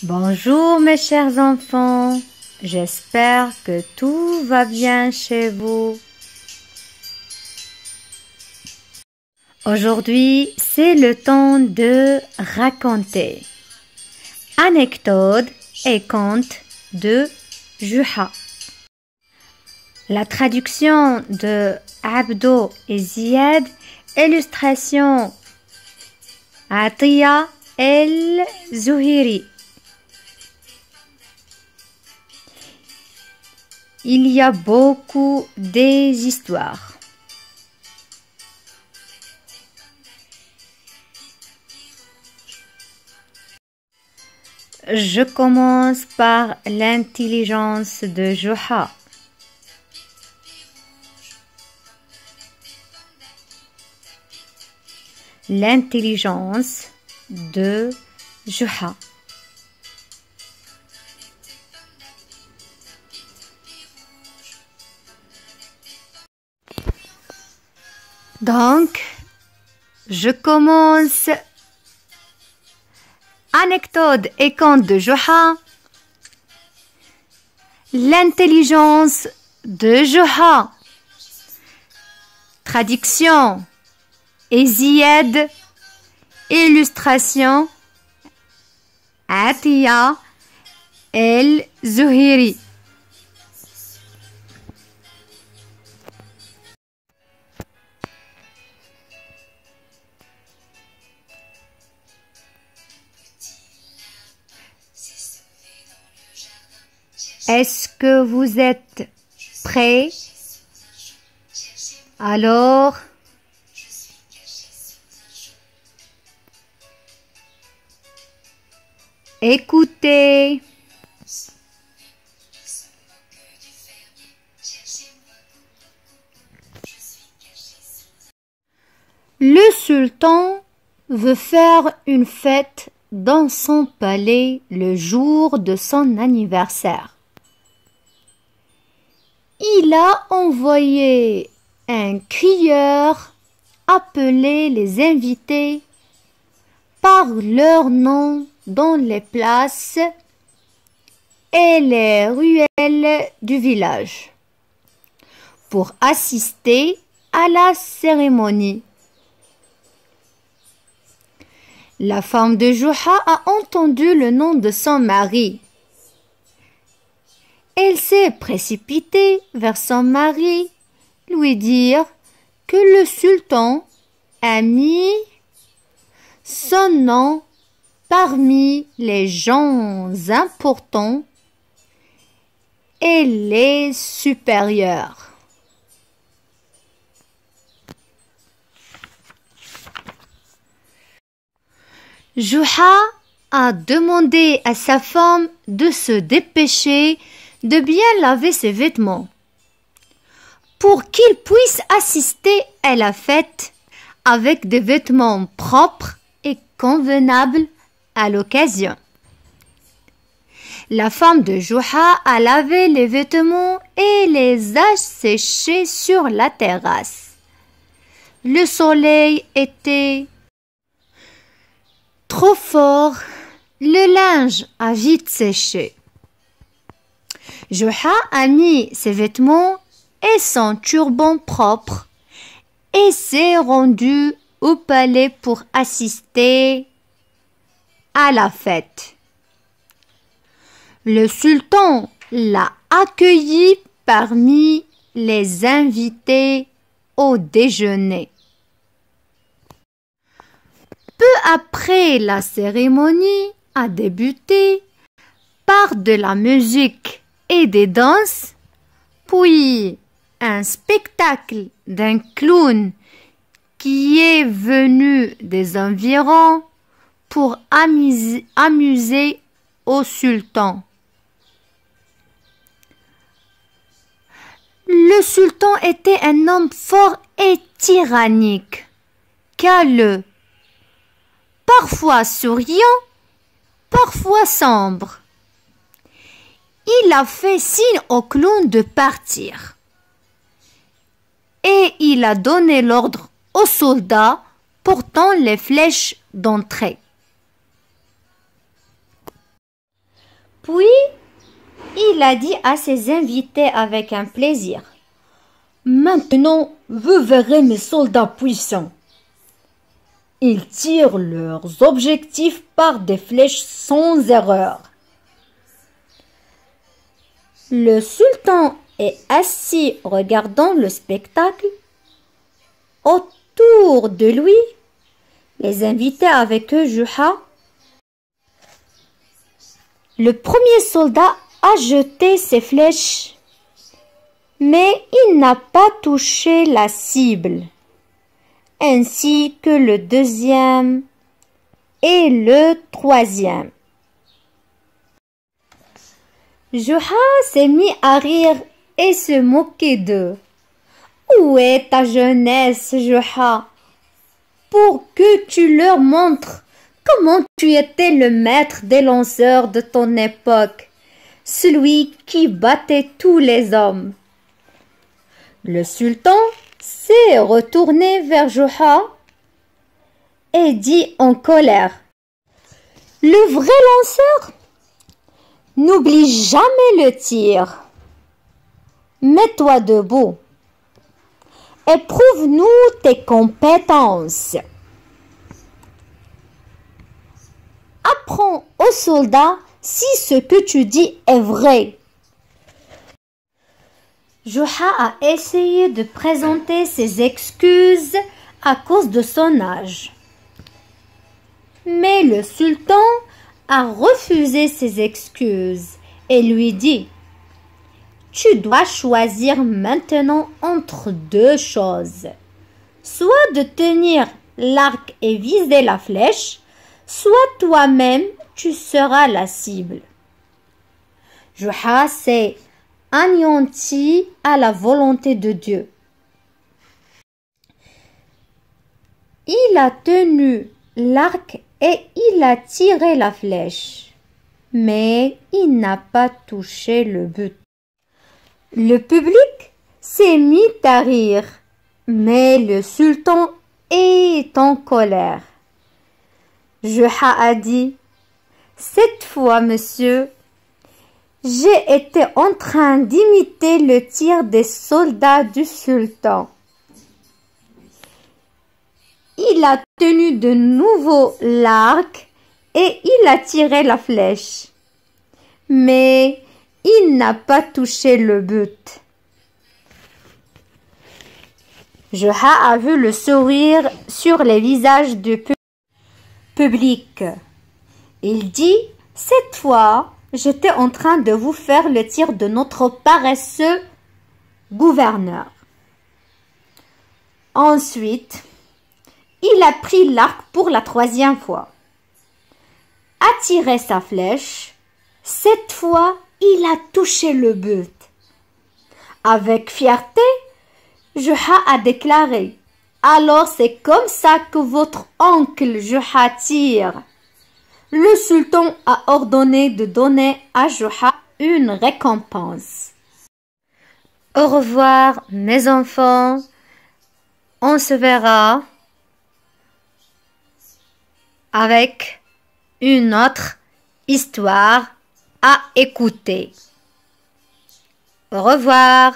Bonjour mes chers enfants, j'espère que tout va bien chez vous. Aujourd'hui, c'est le temps de raconter. Anecdote et conte de Juha. La traduction de Abdo et Ziad, illustration Atiya El-Zuhiri. Il y a beaucoup des histoires. Je commence par l'intelligence de Juha. L'intelligence de Juha. Donc, je commence. Anecdote et conte de Juha. L'intelligence de Juha. Traduction et Ziad. Illustration Atiya El-Zuhiri. Est-ce que vous êtes prêts? Alors, écoutez. Le sultan veut faire une fête dans son palais le jour de son anniversaire. Il a envoyé un crieur appeler les invités par leur nom dans les places et les ruelles du village pour assister à la cérémonie. La femme de Juha a entendu le nom de son mari. Elle s'est précipitée vers son mari, lui dire que le sultan a mis son nom parmi les gens importants et les supérieurs. Juha a demandé à sa femme de se dépêcher de bien laver ses vêtements pour qu'il puisse assister à la fête avec des vêtements propres et convenables à l'occasion. La femme de Juha a lavé les vêtements et les a séchés sur la terrasse. Le soleil était trop fort, le linge a vite séché. Juha a mis ses vêtements et son turban propre et s'est rendu au palais pour assister à la fête. Le sultan l'a accueilli parmi les invités au déjeuner. Peu après, la cérémonie a débuté par de la musique et des danses, puis un spectacle d'un clown qui est venu des environs pour amuser au sultan. Le sultan était un homme fort et tyrannique, calme, parfois souriant, parfois sombre. Il a fait signe au clown de partir. Et il a donné l'ordre aux soldats portant les flèches d'entrée. Puis, il a dit à ses invités avec un plaisir. Maintenant, vous verrez mes soldats puissants. Ils tirent leurs objectifs par des flèches sans erreur. Le sultan est assis regardant le spectacle. Autour de lui, les invités avec eux Juha. Le premier soldat a jeté ses flèches, mais il n'a pas touché la cible, ainsi que le deuxième et le troisième. Juha s'est mis à rire et se moquer d'eux. Où est ta jeunesse, Juha, pour que tu leur montres comment tu étais le maître des lanceurs de ton époque, celui qui battait tous les hommes? Le sultan s'est retourné vers Juha et dit en colère: le vrai lanceur n'oublie jamais le tir. Mets-toi debout et prouve-nous tes compétences. Apprends aux soldats si ce que tu dis est vrai. Juha a essayé de présenter ses excuses à cause de son âge. Mais le sultan a refusé ses excuses et lui dit: tu dois choisir maintenant entre deux choses, soit de tenir l'arc et viser la flèche, soit toi-même tu seras la cible. Juha s'est anéanti à la volonté de Dieu. Il a tenu l'arc et il a tiré la flèche, mais il n'a pas touché le but. Le public s'est mis à rire, mais le sultan est en colère. Juha a dit: cette fois, monsieur, j'ai été en train d'imiter le tir des soldats du sultan. Il a tenu de nouveau l'arc et il a tiré la flèche. Mais il n'a pas touché le but. Juha a vu le sourire sur les visages du public. Il dit: cette fois, j'étais en train de vous faire le tir de notre paresseux gouverneur. Ensuite, il a pris l'arc pour la troisième fois, a tiré sa flèche. Cette fois, il a touché le but. Avec fierté, Juha a déclaré: alors c'est comme ça que votre oncle Juha tire. Le sultan a ordonné de donner à Juha une récompense. Au revoir mes enfants, on se verra avec une autre histoire à écouter. Au revoir.